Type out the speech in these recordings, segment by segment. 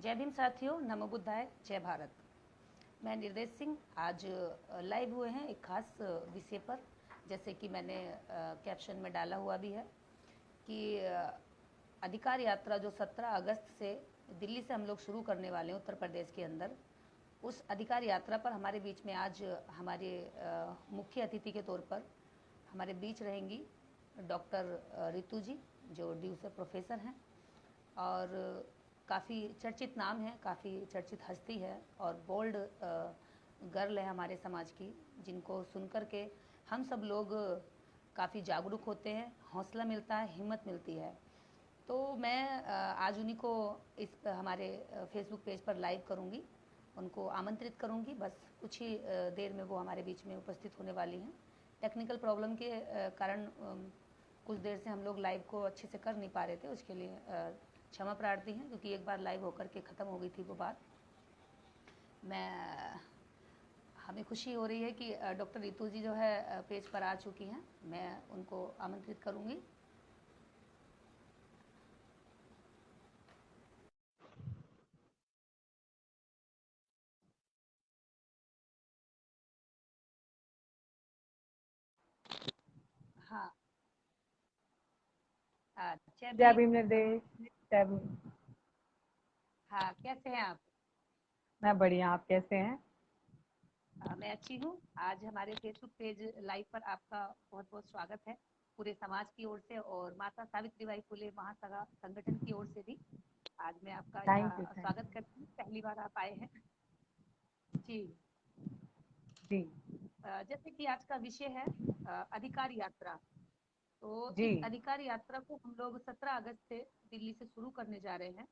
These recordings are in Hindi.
जय भीम साथियों, नमो बुद्धाय, जय भारत। मैं निर्देश सिंह आज लाइव हुए हैं एक खास विषय पर। जैसे कि मैंने कैप्शन में डाला हुआ भी है कि अधिकार यात्रा जो 17 अगस्त से दिल्ली से हम लोग शुरू करने वाले हैं उत्तर प्रदेश के अंदर, उस अधिकार यात्रा पर हमारे बीच में आज हमारे मुख्य अतिथि के तौर पर हमारे बीच रहेंगी डॉक्टर रितु जी, जो ड्यू से प्रोफेसर हैं और काफ़ी चर्चित नाम है, काफ़ी चर्चित हस्ती है और बोल्ड गर्ल है हमारे समाज की, जिनको सुनकर के हम सब लोग काफ़ी जागरूक होते हैं, हौसला मिलता है, हिम्मत मिलती है। तो मैं आज उन्हीं को इस हमारे फेसबुक पेज पर लाइव करूँगी, उनको आमंत्रित करूँगी। बस कुछ ही देर में वो हमारे बीच में उपस्थित होने वाली हैं। टेक्निकल प्रॉब्लम के कारण कुछ देर से हम लोग लाइव को अच्छे से कर नहीं पा रहे थे, उसके लिए क्षमा प्रार्थी हैं, क्योंकि एक बार लाइव होकर के ख़त्म हो गई थी वो बात। हमें खुशी हो रही है कि डॉक्टर रितु जी जो है पेज पर आ चुकी हैं। मैं उनको आमंत्रित करूंगी। हाँ, जय भीम निर्देश। जय भीम। हाँ, कैसे हैं आप? मैं बढ़िया, आप कैसे हैं? मैं अच्छी हूँ। आज हमारे फेसबुक पेज लाइव पर आपका बहुत बहुत स्वागत है, पूरे समाज की ओर से और माता सावित्रीबाई फुले महासभा संगठन की ओर से भी। आज मैं आपका थैंक यू। यहाँ स्वागत करती हूँ, पहली बार आप आए हैं जी। जी जैसे कि आज का विषय है अधिकार यात्रा। तो जी। इस अधिकार यात्रा को हम लोग 17 अगस्त से दिल्ली से शुरू करने जा रहे हैं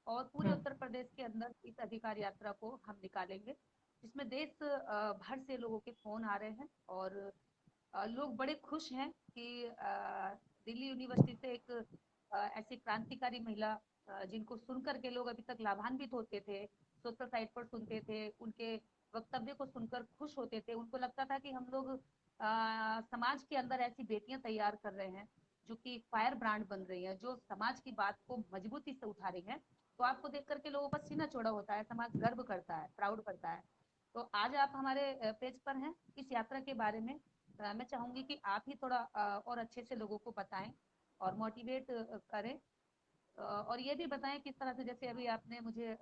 और पूरे उत्तर प्रदेश के अंदर इस अधिकार यात्रा को हम निकालेंगे, जिसमें देश भर से लोगों के फोन आ रहे हैं और लोग बड़े खुश हैं कि दिल्ली यूनिवर्सिटी से एक ऐसी क्रांतिकारी महिला जिनको सुनकर के लोग अभी तक लाभान्वित होते थे, सोशल साइट पर सुनते थे, उनके वक्तव्य को सुनकर खुश होते थे। उनको लगता था कि हम लोग समाज के अंदर ऐसी बेटियां तैयार कर रहे हैं जो कि फायर ब्रांड बन रही है, जो समाज की बात को मजबूती से उठा रही है। तो आपको देख करके लोगों का सीना चौड़ा होता है, समाज गर्व करता है, प्राउड करता है। तो आज आप हमारे पेज पर हैं। इस यात्रा के बारे में मैं चाहूंगी कि आप ही थोड़ा और अच्छे से लोगों को बताएं और मोटिवेट करें और ये भी बताएं किस तरह से, जैसे अभी आपने मुझे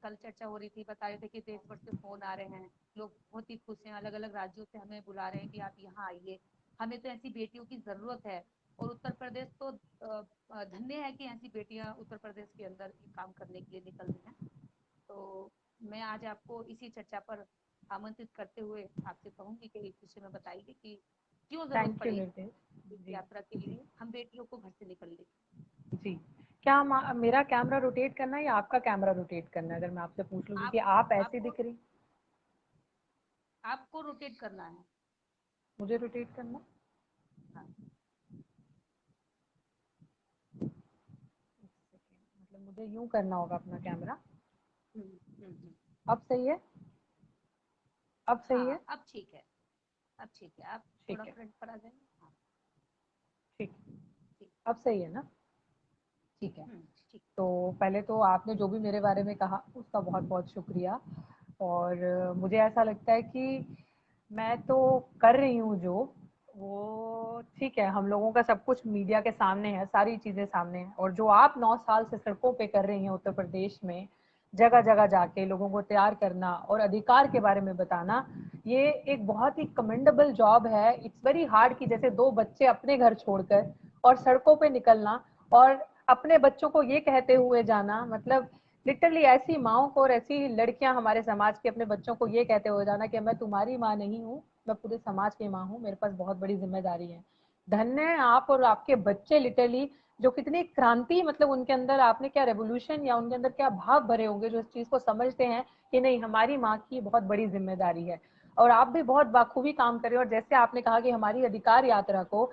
कल चर्चा हो रही थी, बता रहे थे कि देश भर से फोन आ रहे हैं, लोग बहुत ही खुश हैं, अलग अलग राज्यों से हमें बुला रहे हैं कि आप यहाँ आइए, हमें तो ऐसी बेटियों की जरूरत है। और उत्तर प्रदेश तो धन्य है कि ऐसी बेटियां उत्तर प्रदेश के अंदर काम करने के लिए निकल रही हैं। तो मैं आज आपको इसी चर्चा पर आमंत्रित करते हुए आपसे कहूंगी कि इस विषय में बताइए कि क्यों जरूरत थैंक यू पड़ेगी निर्देश इस जी। यात्रा के लिए हम बेटियों को घर से निकलने की। जी। क्या मेरा कैमरा रोटेट करना है या आपका कैमरा रोटेट करना है? अगर मैं आपसे पूछ लूँ, क्योंकि आप आप ऐसे आपको दिख रही। आपको रोटेट करना है। मुझे रोटेट करना। हाँ। मतलब मुझे यूं करना होगा अपना कैमरा। हम्म, हम्म। अब सही है? अब सही है? हाँ, अब ठीक है, अब ठीक है। आप थोड़ा ठीक है। फ्रंट पर आ जाएंगे। हाँ, ठीक। ठीक। अब सही है ना? ठीक है। ठीक। तो पहले तो आपने जो भी मेरे बारे में कहा उसका बहुत बहुत शुक्रिया। और मुझे ऐसा लगता है कि मैं तो कर रही हूँ जो वो ठीक है। हम लोगों का सब कुछ मीडिया के सामने है, सारी चीजें सामने हैं। और जो आप 9 साल से सड़कों पे कर रही हैं उत्तर प्रदेश में, जगह जगह जाके लोगों को तैयार करना और अधिकार के बारे में बताना, ये एक बहुत ही कमेंडेबल जॉब है। इट्स वेरी हार्ड कि जैसे 2 बच्चे अपने घर छोड़कर और सड़कों पे निकलना और अपने बच्चों को ये कहते हुए जाना, मतलब लिटरली ऐसी माओ को और ऐसी लड़कियां हमारे समाज के अपने बच्चों को ये कहते हुए जाना कि मैं तुम्हारी माँ नहीं हूँ, मैं पूरे समाज की माँ हूँ, मेरे पास बहुत बड़ी जिम्मेदारी है। धन्य है आप और आपके बच्चे, लिटरली जो कितनी क्रांति, मतलब उनके अंदर आपने क्या रेवोल्यूशन या उनके अंदर क्या भाव भरे होंगे जो इस चीज को समझते हैं कि नहीं, हमारी माँ की बहुत बड़ी जिम्मेदारी है। और आप भी बहुत बाखूबी काम कर रहे हो। और जैसे आपने कहा कि हमारी अधिकार यात्रा को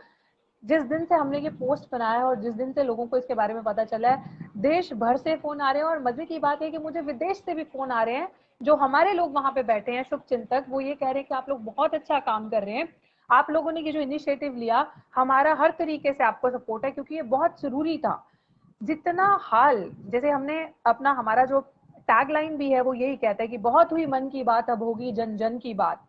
जिस दिन से हमने ये पोस्ट बनाया है और जिस दिन से लोगों को इसके बारे में पता चला है, देश भर से फोन आ रहे हैं। और मजे की बात है कि मुझे विदेश से भी फोन आ रहे हैं, जो हमारे लोग वहां पे बैठे हैं, शुभ चिंतक, वो ये कह रहे हैं कि आप लोग बहुत अच्छा काम कर रहे हैं। आप लोगों ने ये जो इनिशिएटिव लिया, हमारा हर तरीके से आपको सपोर्ट है, क्योंकि ये बहुत जरूरी था। जितना हाल, जैसे हमने अपना, हमारा जो टैगलाइन भी है वो यही कहता है कि बहुत हुई मन की बात, अब होगी जन जन की बात।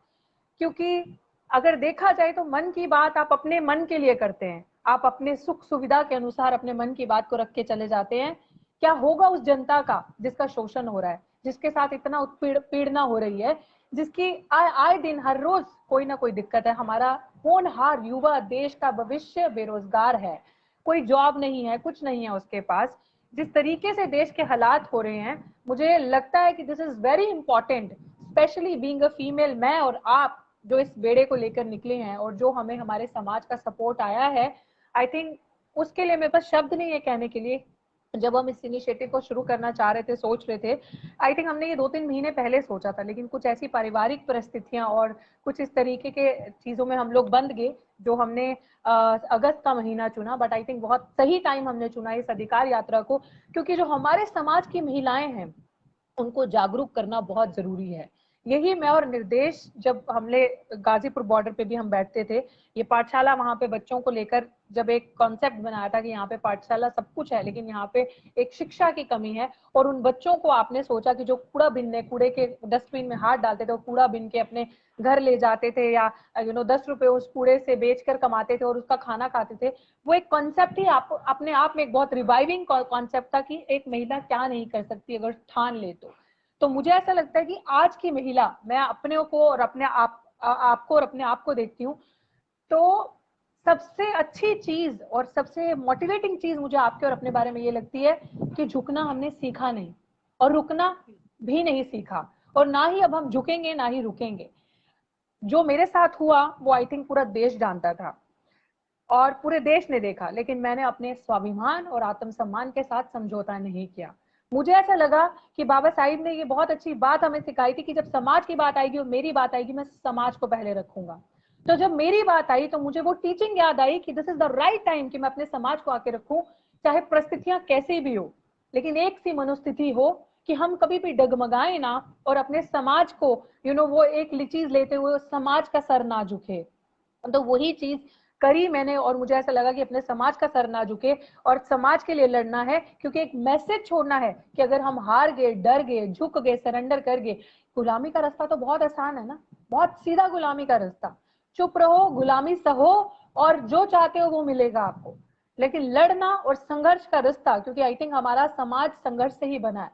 क्योंकि अगर देखा जाए तो मन की बात आप अपने मन के लिए करते हैं, आप अपने सुख सुविधा के अनुसार अपने मन की बात को रख के चले जाते हैं। क्या होगा उस जनता का जिसका शोषण हो रहा है, जिसके साथ इतना उत्पीड़ना हो रही है, जिसकी आए दिन हर रोज कोई ना कोई दिक्कत है। हमारा होनहार युवा, देश का भविष्य बेरोजगार है, कोई जॉब नहीं है, कुछ नहीं है उसके पास। जिस तरीके से देश के हालात हो रहे हैं, मुझे लगता है कि this is very important, specially being a female, मैं और आप जो इस बेड़े को लेकर निकले हैं और जो हमें हमारे समाज का सपोर्ट आया है, आई थिंक उसके लिए मेरे पास शब्द नहीं है कहने के लिए। जब हम इस इनिशिएटिव को शुरू करना चाह रहे थे, सोच रहे थे, आई थिंक हमने ये 2-3 महीने पहले सोचा था, लेकिन कुछ ऐसी पारिवारिक परिस्थितियां और कुछ इस तरीके के चीजों में हम लोग बंद गए, जो हमने अगस्त का महीना चुना। बट आई थिंक बहुत सही टाइम हमने चुना इस अधिकार यात्रा को, क्योंकि जो हमारे समाज की महिलाएं हैं उनको जागरूक करना बहुत जरूरी है। यही मैं और निर्देश, जब हमने गाजीपुर बॉर्डर पे भी हम बैठते थे, ये पाठशाला वहां पे बच्चों को लेकर जब एक कॉन्सेप्ट बनाया था कि यहाँ पे पाठशाला सब कुछ है लेकिन यहाँ पे एक शिक्षा की कमी है, और उन बच्चों को आपने सोचा कि जो कूड़ा बिनने, कूड़े के डस्टबिन में हाथ डालते थे, वो कूड़ा बिन के अपने घर ले जाते थे, या 10 रुपए उस कूड़े से बेचकर कमाते थे और उसका खाना खाते थे। वो एक कॉन्सेप्ट ही आप अपने आप में एक बहुत रिवाइविंग कॉन्सेप्ट था कि एक महिला क्या नहीं कर सकती अगर ठान ले तो मुझे ऐसा लगता है कि आज की महिला, मैं अपने को और अपने आपको और अपने आप को देखती हूँ, तो सबसे अच्छी चीज और सबसे मोटिवेटिंग चीज मुझे आपके और अपने बारे में ये लगती है कि झुकना हमने सीखा नहीं और रुकना भी नहीं सीखा, और ना ही अब हम झुकेंगे ना ही रुकेंगे। जो मेरे साथ हुआ वो आई थिंक पूरा देश जानता था और पूरे देश ने देखा, लेकिन मैंने अपने स्वाभिमान और आत्मसम्मान के साथ समझौता नहीं किया। मुझे ऐसा लगा कि बाबा साहिब ने ये बहुत अच्छी बात हमें सिखाई थी कि जब समाज की बात आएगी और मेरी बात आएगी, मैं समाज को पहले रखूंगा। तो जब मेरी बात आई तो मुझे वो टीचिंग याद आई कि this is the right time कि मैं अपने समाज को आके रखूं, चाहे परिस्थितियां कैसी भी हो, लेकिन एक सी मनोस्थिति हो कि हम कभी भी डगमगाए ना और अपने समाज को वो एक चीज लेते हुए समाज का सर ना झुके। तो वही चीज करी मैंने, और मुझे ऐसा लगा कि अपने समाज का सर ना झुके और समाज के लिए लड़ना है, क्योंकि एक मैसेज छोड़ना है कि अगर हम हार गए, डर गए, झुक गए, सरेंडर कर गए, गुलामी का रास्ता तो बहुत आसान है ना, बहुत सीधा गुलामी का रास्ता, चुप रहो, गुलामी सहो और जो चाहते हो वो मिलेगा आपको। लेकिन लड़ना और संघर्ष का रास्ता, क्योंकि आई थिंक हमारा समाज संघर्ष से ही बना है,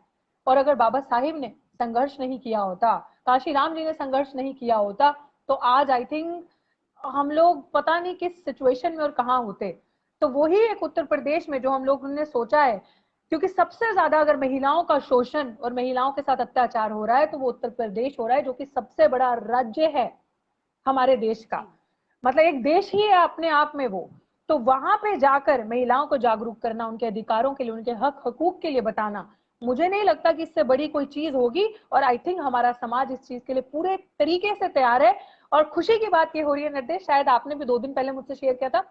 और अगर बाबा साहिब ने संघर्ष नहीं किया होता, काशी राम जी ने संघर्ष नहीं किया होता, तो आज आई थिंक हम लोग पता नहीं किस सिचुएशन में और कहाँ होते। तो वही एक उत्तर प्रदेश में जो हम लोग ने सोचा है, क्योंकि सबसे ज्यादा अगर महिलाओं का शोषण और महिलाओं के साथ अत्याचार हो रहा है तो वो उत्तर प्रदेश हो रहा है, जो कि सबसे बड़ा राज्य है हमारे देश का, मतलब एक देश ही है अपने आप में वो। तो वहां पे जाकर महिलाओं को जागरूक करना, उनके अधिकारों के लिए, उनके हक हकूक के लिए बताना, मुझे नहीं लगता कि इससे बड़ी कोई चीज होगी। और आई थिंक हमारा समाज इस चीज के लिए पूरे तरीके से तैयार है। और खुशी की बात ये हो रही है निर्देश, शायद आपने भी 2 दिन पहले मुझसे शेयर किया था,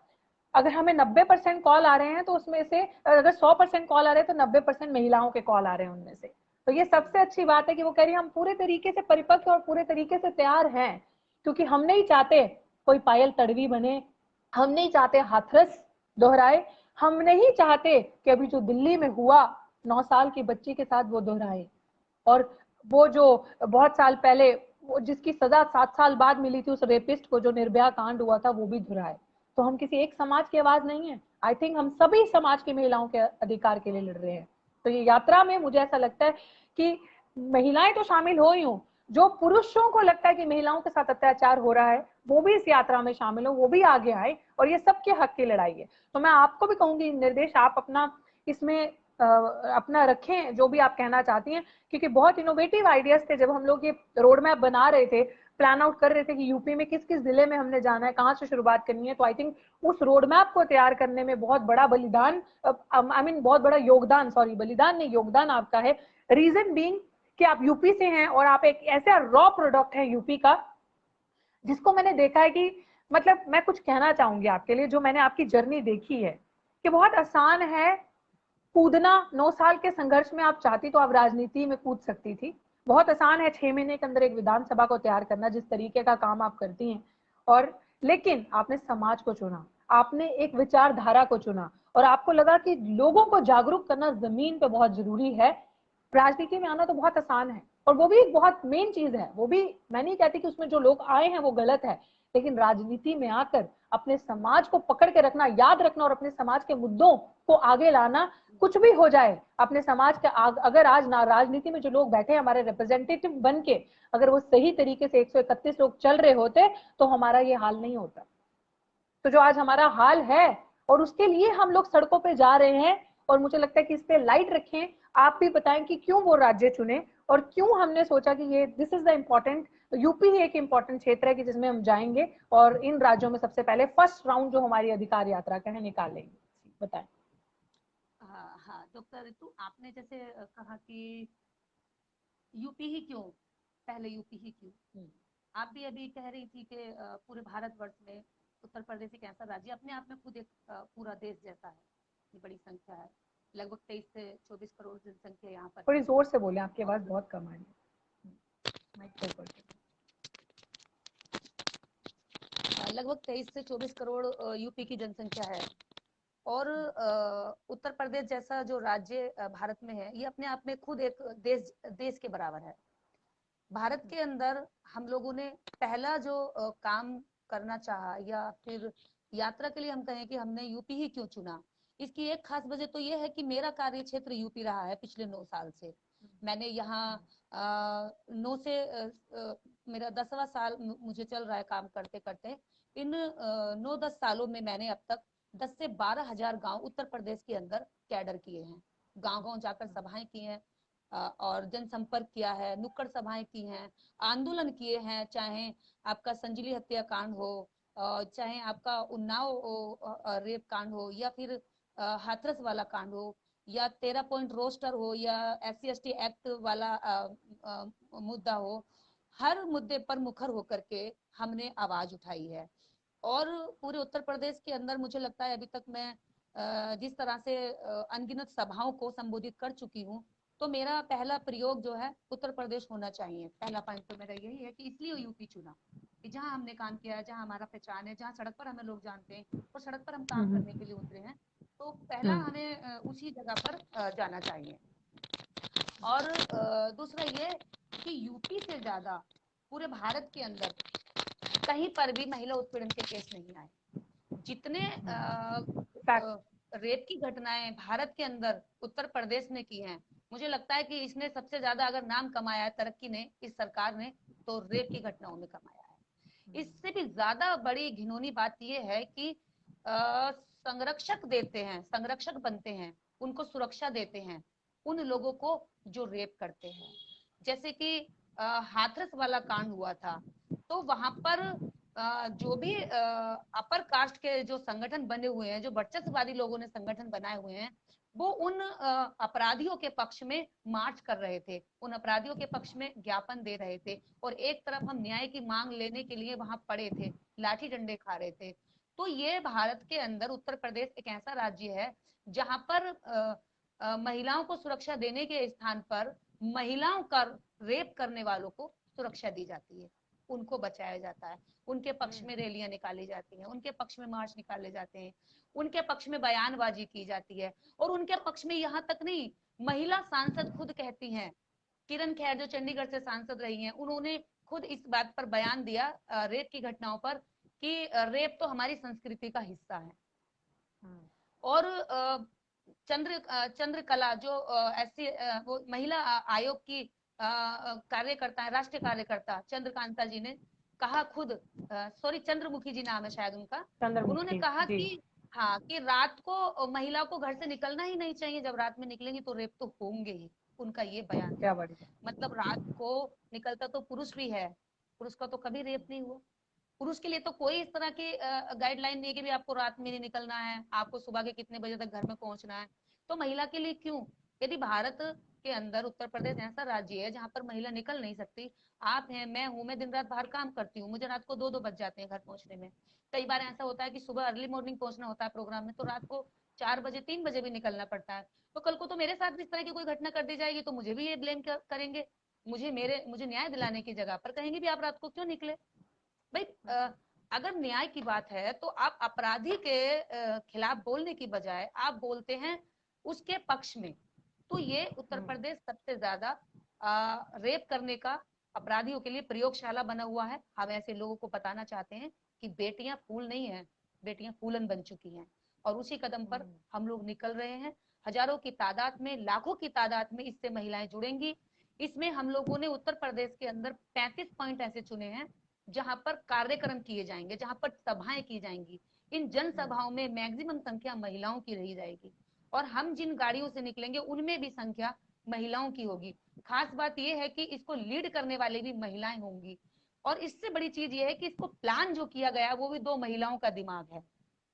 अगर हमें 90% कॉल आ रहे हैं तो उसमें से अगर 100% कॉल आ रहे हैं तो 90% महिलाओं के कॉल आ रहे हैं उनमें से। तो ये सबसे अच्छी बात है कि वो कह रही है हम पूरे तरीके से परिपक्व और पूरे तरीके से तैयार हैं, क्योंकि हम नहीं चाहते कोई पायल तड़वी बने, हम नहीं चाहते हाथरस दोहराए, हम नहीं चाहते कि अभी जो दिल्ली में हुआ 9 साल की बच्ची के साथ वो दोहराए, और वो जो बहुत साल पहले वो जिसकी सजा 7 साल बाद मिली थी उस रेपिस्ट को, जो निर्भया कांड हुआ था, वो भी दोहराए। तो हम किसी एक समाज की आवाज नहीं है, आई थिंक हम सभी समाज की महिलाओं के अधिकार के लिए लड़ रहे हैं। तो ये यात्रा में मुझे ऐसा लगता है कि महिलाएं तो शामिल हो ही हो, जो पुरुषों को लगता है कि महिलाओं के साथ अत्याचार हो रहा है वो भी इस यात्रा में शामिल हो, वो भी आगे आए, और ये सबके हक की लड़ाई है। तो मैं आपको भी कहूंगी निर्देश, आप अपना इसमें अपना रखें जो भी आप कहना चाहती हैं, क्योंकि बहुत इनोवेटिव आइडियाज थे जब हम लोग ये रोड मैप बना रहे थे, प्लान आउट कर रहे थे कि यूपी में किस किस जिले में हमने जाना है, कहाँ से शुरुआत करनी है। तो आई थिंक उस रोड मैप को तैयार करने में बहुत बड़ा बलिदान, आई मीन बहुत बड़ा योगदान, सॉरी बलिदान नहीं, योगदान आपका है। रीजन बीइंग कि आप यूपी से हैं और आप एक ऐसा रॉ प्रोडक्ट है यूपी का, जिसको मैंने देखा है कि मतलब मैं कुछ कहना चाहूंगी आपके लिए, जो मैंने आपकी जर्नी देखी है कि बहुत आसान है कूदना। 9 साल के संघर्ष में आप चाहती तो आप राजनीति में कूद सकती थी। बहुत आसान है 6 महीने के अंदर एक विधानसभा को तैयार करना, जिस तरीके का काम आप करती हैं। और लेकिन आपने समाज को चुना, आपने एक विचारधारा को चुना, और आपको लगा कि लोगों को जागरूक करना जमीन पे बहुत जरूरी है। राजनीति में आना तो बहुत आसान है, और वो भी एक बहुत मेन चीज है। वो भी मैं नहीं कहती कि उसमें जो लोग आए हैं वो गलत है, लेकिन राजनीति में आकर अपने समाज को पकड़ के रखना, याद रखना, और अपने समाज के मुद्दों को आगे लाना, कुछ भी हो जाए अपने समाज के अगर आज ना राजनीति में जो लोग बैठे हैं हमारे रिप्रेजेंटेटिव बन के, अगर वो सही तरीके से 131 लोग चल रहे होते तो हमारा ये हाल नहीं होता। तो जो आज हमारा हाल है, और उसके लिए हम लोग सड़कों पे जा रहे हैं, और मुझे लगता है कि इस पे लाइट रखें। आप भी बताएं कि क्यों वो राज्य चुने, और क्यों हमने सोचा कि ये this is the important. UP ही एक इम्पोर्टेंट क्षेत्र है कि जिसमें हम जाएंगे, और इन राज्यों में सबसे पहले फर्स्ट राउंड जो हमारी अधिकार यात्रा का है निकालेंगे। बताएं। हाँ हाँ, डॉक्टर ऋतु, आपने जैसे कहा कि यूपी ही क्यों, पहले यूपी ही क्यों। आप भी अभी कह रही थी कि पूरे भारतवर्ष में उत्तर प्रदेश एक ऐसा राज्य अपने आप में खुद एक पूरा देश जैसा है। ये बड़ी संख्या है, लगभग 23 से 24 करोड़ जनसंख्या यहाँ पर थोड़ी है। जोर से बोले, आपकी आवाज और बहुत कम आ रही है। लगभग 23 से 24 करोड़ यूपी की जनसंख्या है। और उत्तर प्रदेश जैसा जो राज्य भारत में है, ये अपने आप में खुद एक देश के बराबर है। भारत के अंदर हम लोगों ने पहला जो काम करना चाहा, या फिर यात्रा के लिए हम कहें कि हमने यूपी ही क्यों चुना, इसकी एक खास वजह तो ये है कि मेरा कार्य क्षेत्र यूपी रहा है पिछले 9 साल से। मैंने यहाँ 9 से मेरा 10वां साल मुझे चल रहा है काम करते करते। इन 9-10 सालों में मैंने अब तक 10 से 12 हजार गाँव उत्तर प्रदेश के अंदर कैडर किए हैं। गाँव गाँव जाकर सभाएं की हैं, और जनसंपर्क किया है, नुक्कड़ सभाएं की हैं, आंदोलन किए हैं, चाहे आपका संजली हत्याकांड हो, चाहे आपका उन्नाव रेप कांड हो, या फिर हाथरस वाला कांड हो, या 13 पॉइंट रोस्टर हो, या SC/ST एक्ट वाला मुद्दा हो। हर मुद्दे पर मुखर होकर के हमने आवाज उठाई है। और पूरे उत्तर प्रदेश के अंदर मुझे लगता है अभी तक मैं जिस तरह से अनगिनत सभाओं को संबोधित कर चुकी हूँ, तो मेरा पहला प्रयोग जो है उत्तर प्रदेश होना चाहिए। पहला पॉइंट तो मेरा यही है कि इसलिए यूपी चुना, कि जहाँ हमने काम किया है, जहाँ हमारा पहचान है, जहाँ सड़क पर हमें लोग जानते हैं और सड़क पर हम काम करने के लिए उतरे हैं, तो पहला हमें उसी जगह पर जाना चाहिए। और दूसरा ये कि यूपी से ज्यादा पूरे भारत के अंदर कहीं पर भी महिला उत्पीड़न के केस नहीं आए। जितने रेप की घटनाएं भारत के अंदर उत्तर प्रदेश ने की हैं, मुझे लगता है कि इसने सबसे ज्यादा अगर नाम कमाया है तरक्की ने, इस सरकार ने, तो रेप की घटनाओं में कमाया है। इससे भी ज्यादा बड़ी घिनौनी बात यह है कि संरक्षक देते हैं, संरक्षक बनते हैं, उनको सुरक्षा देते हैं उन लोगों को जो रेप करते हैं। जैसे कि हाथरस वाला कांड हुआ था, तो वहां पर जो भी अपर कास्ट के जो संगठन बने हुए हैं, जो वर्चस्ववादी लोगों ने संगठन बनाए हुए हैं, वो उन अपराधियों के पक्ष में मार्च कर रहे थे, उन अपराधियों के पक्ष में ज्ञापन दे रहे थे, और एक तरफ हम न्याय की मांग लेने के लिए वहां पड़े थे, लाठी डंडे खा रहे थे। तो ये भारत के अंदर उत्तर प्रदेश एक ऐसा राज्य है जहां पर महिलाओं को सुरक्षा देने के स्थान पर महिलाओं का रेप करने वालों को सुरक्षा दी जाती है, उनको बचाया जाता है, उनके पक्ष में रैलियां निकाली जाती हैं, उनके पक्ष में मार्च निकाले जाते हैं, उनके पक्ष में बयानबाजी की जाती है। और उनके पक्ष में यहाँ तक नहीं, महिला सांसद खुद कहती हैं, किरण खैर जो चंडीगढ़ से सांसद रही हैं, उन्होंने खुद इस बात पर बयान दिया रेप की घटनाओं पर कि रेप तो हमारी संस्कृति का हिस्सा है। और चंद्रकला जो ऐसी वो महिला आयोग की कार्यकर्ता है, राष्ट्रीय कार्यकर्ता चंद्रकांता जी ने कहा खुद, सॉरी चंद्रमुखी जी नाम है शायद उनका, उन्होंने कहा कि हाँ, कि रात को महिला को घर से निकलना ही नहीं चाहिए, जब रात में निकलेंगी तो रेप तो होंगे ही। उनका ये बयान क्या है। मतलब रात को निकलता तो पुरुष भी है, पुरुष का तो कभी रेप नहीं हुआ। पुरुष के लिए तो कोई इस तरह की गाइडलाइन नहीं है कि भी आपको रात में नहीं निकलना है, आपको सुबह के कितने बजे तक घर में पहुंचना है। तो महिला के लिए क्यों? यदि भारत के अंदर उत्तर प्रदेश ऐसा राज्य है जहां पर महिला निकल नहीं सकती, आप हैं, मैं हूं, मैं दिन रात बाहर काम करती हूँ, मुझे रात को 2-2 बज जाते हैं घर पहुंचने में। कई बार ऐसा होता है कि सुबह अर्ली मॉर्निंग पहुंचना होता है प्रोग्राम में, तो रात को 4 बजे 3 बजे भी निकलना पड़ता है। तो कल को तो मेरे साथ भी इस तरह की कोई घटना कर दी जाएगी, तो मुझे भी ये ब्लेम करेंगे, मुझे न्याय दिलाने की जगह पर कहेंगे भी आप रात को क्यों निकले। भाई अगर न्याय की बात है तो आप अपराधी के खिलाफ बोलने की बजाय आप बोलते हैं उसके पक्ष में। तो ये उत्तर प्रदेश सबसे ज्यादा रेप करने का अपराधियों के लिए प्रयोगशाला बना हुआ है। हम ऐसे लोगों को बताना चाहते हैं कि बेटियां फूल नहीं है, बेटियां फूलन बन चुकी हैं। और उसी कदम पर हम लोग निकल रहे हैं। हजारों की तादाद में, लाखों की तादाद में इससे महिलाएं जुड़ेंगी। इसमें हम लोगों ने उत्तर प्रदेश के अंदर 35 पॉइंट ऐसे चुने हैं जहां पर कार्यक्रम किए जाएंगे, जहां पर सभाएं की जाएंगी। इन जनसभाओं में मैक्सिमम संख्या महिलाओं की रही जाएगी। और हम जिन गाड़ियों से निकलेंगे उनमें भी संख्या महिलाओं की होगी। खास बात यह है कि इसको लीड करने वाले भी महिलाएं होंगी। और इससे बड़ी चीज ये है कि इसको प्लान जो किया गया वो भी 2 महिलाओं का दिमाग है।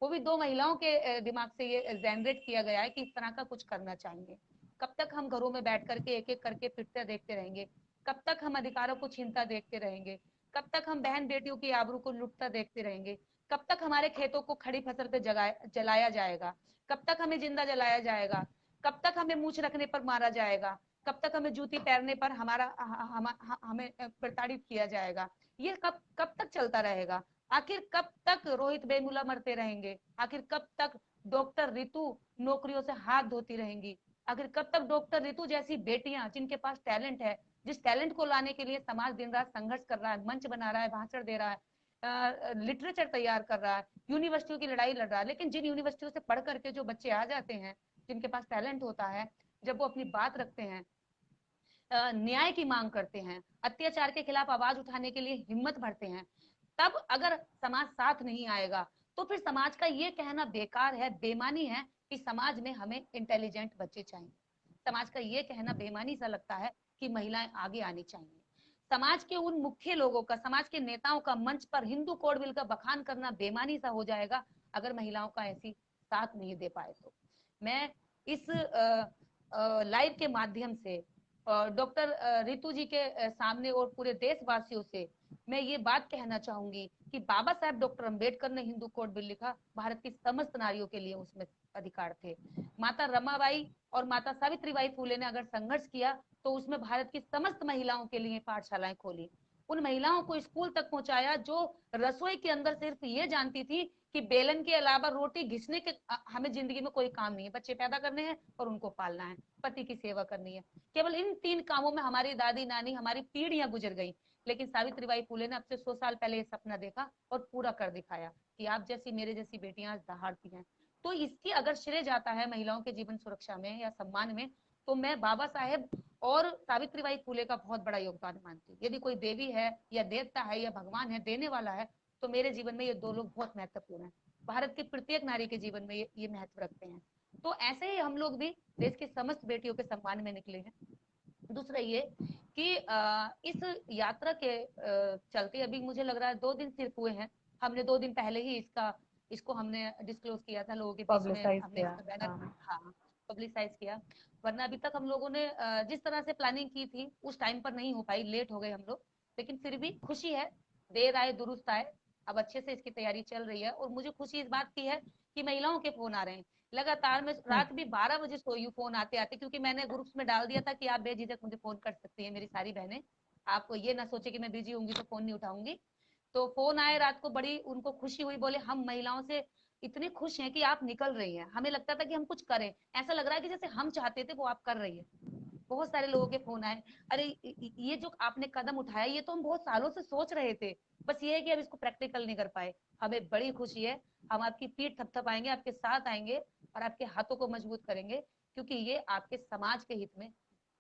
वो भी 2 महिलाओं के दिमाग से ये जनरेट किया गया है कि इस तरह का कुछ करना चाहेंगे। कब तक हम घरों में बैठ करके एक एक करके पिटते देखते रहेंगे? कब तक हम अधिकारों को छीनता देखते रहेंगे? कब तक हम बहन बेटियों की आबरू को लुटता देखते रहेंगे? कब तक हमारे खेतों को खड़ी फसल पे जलाया जाएगा? कब तक हमें जिंदा जलाया जाएगा? कब तक हमें मूछ रखने पर मारा जाएगा? कब तक हमें जूती पहनने पर हमें प्रताड़ित किया जाएगा? ये कब कब तक चलता रहेगा? आखिर कब तक रोहित बेमुला मरते रहेंगे? आखिर कब तक डॉक्टर रितु नौकरियों से हाथ धोती रहेंगी? आखिर कब तक डॉक्टर रितु जैसी बेटियां जिनके पास टैलेंट है, जिस टैलेंट को लाने के लिए समाज दिन रात संघर्ष कर रहा है, मंच बना रहा है, भाषण दे रहा है, लिटरेचर तैयार कर रहा है, यूनिवर्सिटियों की लड़ाई लड़ रहा है, लेकिन जिन यूनिवर्सिटियों से पढ़ करके जो बच्चे आ जाते हैं, जिनके पास टैलेंट होता है, जब वो अपनी बात रखते हैं, न्याय की मांग करते हैं, अत्याचार के खिलाफ आवाज उठाने के लिए हिम्मत भरते हैं, तब अगर समाज साथ नहीं आएगा तो फिर समाज का ये कहना बेकार है, बेमानी है कि समाज में हमें इंटेलिजेंट बच्चे चाहिए। समाज का ये कहना बेमानी सा लगता है कि महिलाएं आगे आनी चाहिए। समाज के उन मुख्य लोगों का, समाज के नेताओं का मंच पर हिंदू कोड बिल का बखान करना बेमानी सा हो जाएगा अगर महिलाओं का ऐसी साथ नहीं दे पाए तो। मैं इस लाइव के माध्यम से डॉक्टर रितु जी के सामने और पूरे देशवासियों से मैं ये बात कहना चाहूंगी कि बाबा साहेब डॉक्टर अंबेडकर ने हिंदू कोड बिल लिखा, भारत की समस्त नारियों के लिए उसमें अधिकार थे। माता रमाबाई और माता सावित्रीबाई फूले ने अगर संघर्ष किया तो उसमें भारत की समस्त महिलाओं के लिए पाठशालाएं खोली, उन महिलाओं को स्कूल तक पहुंचाया जो रसोई के अंदर सिर्फ ये जानती थी कि बेलन के अलावा रोटी घिसने के हमें जिंदगी में कोई काम नहीं है, बच्चे पैदा करने हैं और उनको पालना है, पति की सेवा करनी है। केवल इन 3 कामों में हमारी दादी नानी, हमारी पीढ़ियां गुजर गई। लेकिन सावित्रीबाई फूले ने अब से 100 साल पहले ये सपना देखा और पूरा कर दिखाया कि आप जैसी मेरे जैसी बेटियां आज दहाड़ती हैं। तो इसकी अगर श्रेय जाता है महिलाओं के जीवन सुरक्षा में या सम्मान में, तो मैं बाबा साहेब और सावित्रीबाई फूले का बहुत बड़ा योगदान मानती हूँ। यदि कोई देवी है या देवता है या भगवान है देने वाला है, तो मेरे जीवन में ये 2 लोग बहुत महत्वपूर्ण है। भारत की प्रत्येक नारी के जीवन में ये महत्व रखते हैं। तो ऐसे ही हम लोग भी देश की समस्त बेटियों के सम्मान में निकले हैं। दूसरा ये कि इस यात्रा के चलते अभी मुझे लग रहा है 2 दिन सिर्फ हुए हैं। हमने 2 दिन पहले ही इसको हमने डिस्क्लोज किया था लोगों के बीच में, पब्लिसाइज हमने किया। इसका बैनर हाँ। हाँ पब्लिसाइज किया। वरना अभी तक हम लोगों ने जिस तरह से प्लानिंग की थी उस टाइम पर नहीं हो पाई, लेट हो गए हम लोग। लेकिन फिर भी खुशी है, देर आए दुरुस्त आए। अब अच्छे से इसकी तैयारी चल रही है और मुझे खुशी इस बात की है कि महिलाओं के फोन आ रहे हैं लगातार। मैं रात भी 12 बजे सोई हूँ फोन आते आते, क्योंकि मैंने ग्रुप्स में डाल दिया था कि आप बेझिझक मुझे फोन कर सकती है मेरी सारी बहनें, आप ये ना सोचे कि मैं बिजी होंगी तो फोन नहीं उठाऊंगी। तो फोन आए रात को, बड़ी उनको खुशी हुई, बोले हम महिलाओं से इतनी खुश हैं कि आप निकल रही हैं, हमें लगता था कि हम कुछ करें, ऐसा लग रहा है कि जैसे हम चाहते थे वो आप कर रही है। बहुत सारे लोगों के फोन आए, अरे ये जो आपने कदम उठाया ये तो हम बहुत सालों से सोच रहे थे, बस ये है कि अब इसको प्रैक्टिकल नहीं कर पाए। हमें बड़ी खुशी है, हम आपकी पीठ थपथपाएंगे, आपके साथ आएंगे और आपके हाथों को मजबूत करेंगे, क्योंकि ये आपके समाज के हित में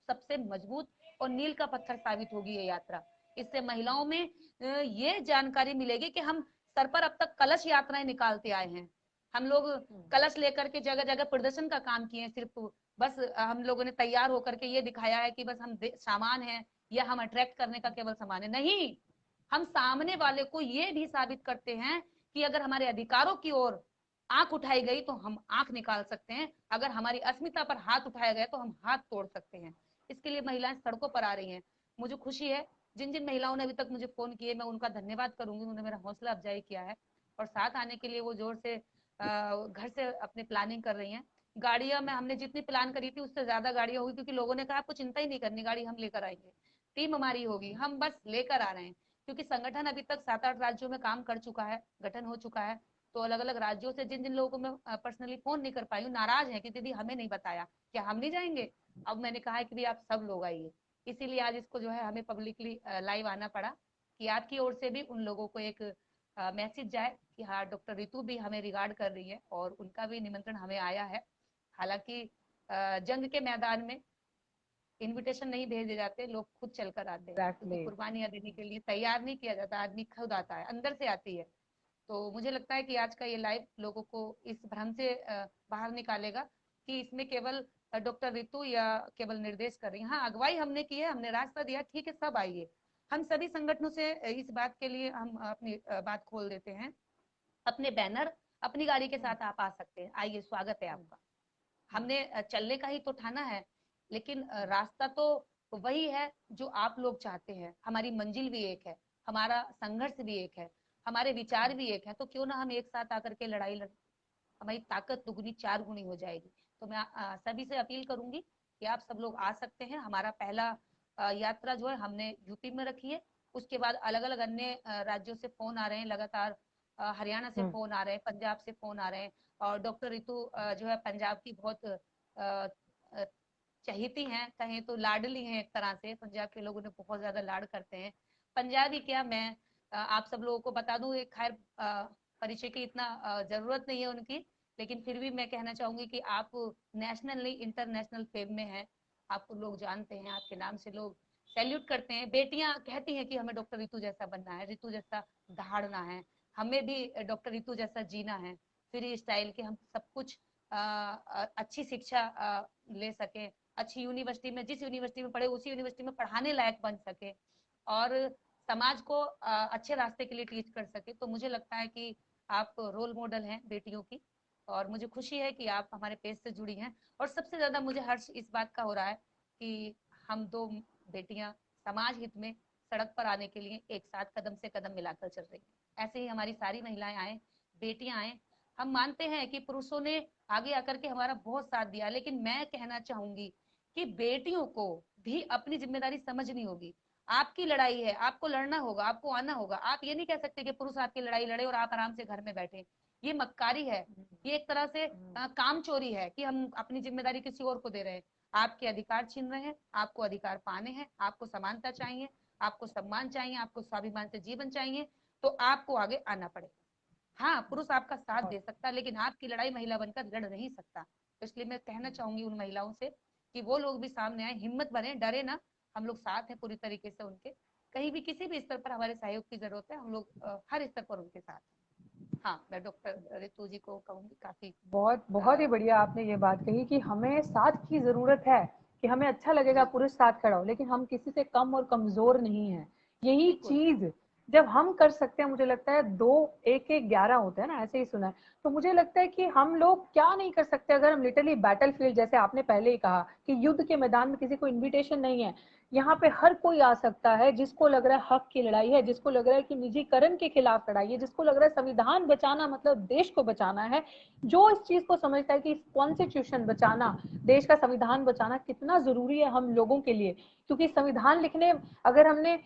सबसे मजबूत और मील का पत्थर साबित होगी ये यात्रा। इससे महिलाओं में ये जानकारी मिलेगी कि हम सर पर अब तक कलश यात्राएं निकालते आए हैं। हम लोग कलश लेकर के जगह जगह प्रदर्शन का काम किए, सिर्फ बस हम लोगों ने तैयार होकर के ये दिखाया है कि बस हम सामान है या हम अट्रैक्ट करने का केवल सामान है, नहीं। हम सामने वाले को ये भी साबित करते हैं कि अगर हमारे अधिकारों की ओर आंख उठाई गई तो हम आंख निकाल सकते हैं, अगर हमारी अस्मिता पर हाथ उठाया गया तो हम हाथ तोड़ सकते हैं। इसके लिए महिलाएं सड़कों पर आ रही हैं। मुझे खुशी है, जिन जिन महिलाओं ने अभी तक मुझे फोन किए मैं उनका धन्यवाद करूंगी, उन्होंने मेरा हौसला अफजाई किया है और साथ आने के लिए वो जोर से घर से अपनी प्लानिंग कर रही हैं। गाड़ियां में हमने जितनी प्लान करी थी उससे ज्यादा गाड़ियां होगी, क्योंकि लोगों ने कहा आपको चिंता ही नहीं करनी, गाड़ी हम लेकर आएंगे, टीम हमारी होगी, हम बस लेकर आ रहे हैं। क्योंकि संगठन अभी तक 7-8 राज्यों में काम कर चुका है, गठन हो चुका है। तो अलग अलग राज्यों से जिन जिन लोगों को मैं पर्सनली फोन नहीं कर पाई हूँ, नाराज है कि दीदी हमें नहीं बताया, क्या हम नहीं जाएंगे? अब मैंने कहा है कि भी आप सब लोग आइए, इसीलिए आज इसको जो है हमें पब्लिकली लाइव आना पड़ा कि आपकी ओर से भी उन लोगों को एक मैसेज जाए कि हाँ डॉक्टर रितु भी हमें रिगार्ड कर रही है और उनका भी निमंत्रण हमें आया है। हालांकि जंग के मैदान में इनविटेशन नहीं भेजे जाते, लोग खुद चलकर आते हैं, क्योंकि एग्जैक्टली। कुर्बानियां देने के लिए तैयार नहीं किया जाता, आदमी खुद आता है, अंदर से आती है। तो मुझे लगता है कि आज का ये लाइव लोगों को इस भ्रम से बाहर निकालेगा कि इसमें केवल डॉक्टर रितु या केवल निर्देश कर रही है। हाँ, अगुवाई हमने की है, हमने रास्ता दिया, ठीक है, सब आइए। हम सभी संगठनों से इस बात के लिए हम अपनी बात खोल देते हैं। अपने बैनर अपनी गाड़ी के साथ आप आ सकते हैं, आइए, स्वागत है आपका। हमने चलने का ही तो ठाना है, लेकिन रास्ता तो वही है जो आप लोग चाहते हैं। हमारी मंजिल भी एक है, हमारा संघर्ष भी एक है, हमारे विचार भी एक है। तो क्यों ना हम एक साथ आकर के लड़ाई लड़, हमारी ताकत दुगुनी चार गुनी हो जाएगी। तो मैं सभी से अपील करूंगी कि आप सब लोग आ सकते हैं। हमारा पहला यात्रा जो है हमने यूपी में रखी है, उसके बाद अलग अलग अन्य राज्यों से फोन आ रहे हैं लगातार। हरियाणा से फोन आ रहे हैं, पंजाब से फोन आ रहे हैं। और डॉक्टर रितु जो है पंजाब की बहुत चहेती हैं, कहें तो लाडली हैं, एक तरह से पंजाब के लोग उन्हें बहुत ज्यादा लाड करते हैं। पंजाबी क्या, मैं आप सब लोगों को बता दूं, एक खैर परिचय की इतना जरूरत नहीं है उनकी, लेकिन फिर भी मैं कहना चाहूंगी कि आप नेशनल नहीं इंटरनेशनल फेम में हैं। आपको लोग जानते हैं, आपके नाम से लोग सैल्यूट करते हैं। बेटियां कहती हैं कि हमें डॉक्टर रितु जैसा बनना है, रितु जैसा दहाड़ना है, हमें भी डॉक्टर रितु जैसा जीना है, फ्री स्टाइल के हम सब कुछ अच्छी शिक्षा ले सके, अच्छी यूनिवर्सिटी में, जिस यूनिवर्सिटी में पढ़े उसी यूनिवर्सिटी में पढ़ाने लायक बन सके और समाज को अच्छे रास्ते के लिए टीच कर सके। तो मुझे लगता है कि आप रोल मॉडल हैं बेटियों की, और मुझे खुशी है कि आप हमारे पेज से जुड़ी हैं। और सबसे ज्यादा मुझे हर्ष इस बात का हो रहा है कि हम दो बेटियां समाज हित में सड़क पर आने के लिए एक साथ कदम से कदम मिलाकर चल रही हैं। ऐसे ही हमारी सारी महिलाएं आए, बेटियां आए। हम मानते हैं कि पुरुषों ने आगे आकर के हमारा बहुत साथ दिया, लेकिन मैं कहना चाहूंगी कि बेटियों को भी अपनी जिम्मेदारी समझनी होगी। आपकी लड़ाई है, आपको लड़ना होगा, आपको आना होगा। आप ये नहीं कह सकते कि पुरुष आपकी लड़ाई लड़े और आप आराम से घर में बैठे, ये मक्कारी है, ये एक तरह से काम चोरी है कि हम अपनी जिम्मेदारी किसी और को दे रहे हैं। आपके अधिकार छीन रहे हैं, आपको अधिकार पाने हैं, आपको समानता चाहिए, आपको सम्मान चाहिए, आपको स्वाभिमान से जीवन चाहिए, तो आपको आगे आना पड़ेगा। हाँ, पुरुष आपका साथ दे सकता है, लेकिन आपकी लड़ाई महिला बनकर लड़ नहीं सकता। तो इसलिए मैं कहना चाहूंगी उन महिलाओं से कि वो लोग भी सामने आए, हिम्मत बने, डरे ना। हम लोग साथ हैं पूरी तरीके से उनके, कहीं भी किसी भी स्तर पर हमारे सहयोग की जरूरत है, हम लोग हर स्तर पर उनके साथ हैं। हाँ, मैं डॉक्टर रितु जी को कहूंगी, काफी बहुत बहुत ही बढ़िया आपने ये बात कही कि हमें साथ की जरूरत है, कि हमें अच्छा लगेगा जी पुरुष साथ खड़ा हो, लेकिन हम किसी से कम और कमजोर नहीं है। यही बिल्कुल। चीज जब हम कर सकते हैं, मुझे लगता है 2 1 1 11 होते हैं ना, ऐसे ही सुना है। तो मुझे लगता है कि हम लोग क्या नहीं कर सकते अगर हम लिटरली बैटल फील्ड, जैसे आपने पहले ही कहा कि युद्ध के मैदान में किसी को इन्विटेशन नहीं है, यहाँ पे हर कोई आ सकता है जिसको लग रहा है हक की लड़ाई है, जिसको लग रहा है कि निजीकरण के खिलाफ लड़ाई है, जिसको लग रहा है संविधान बचाना मतलब देश को बचाना है, जो इस चीज को समझता है कि कॉन्स्टिट्यूशन बचाना, देश का संविधान बचाना कितना जरूरी है हम लोगों के लिए। क्योंकि संविधान लिखने, अगर हमने,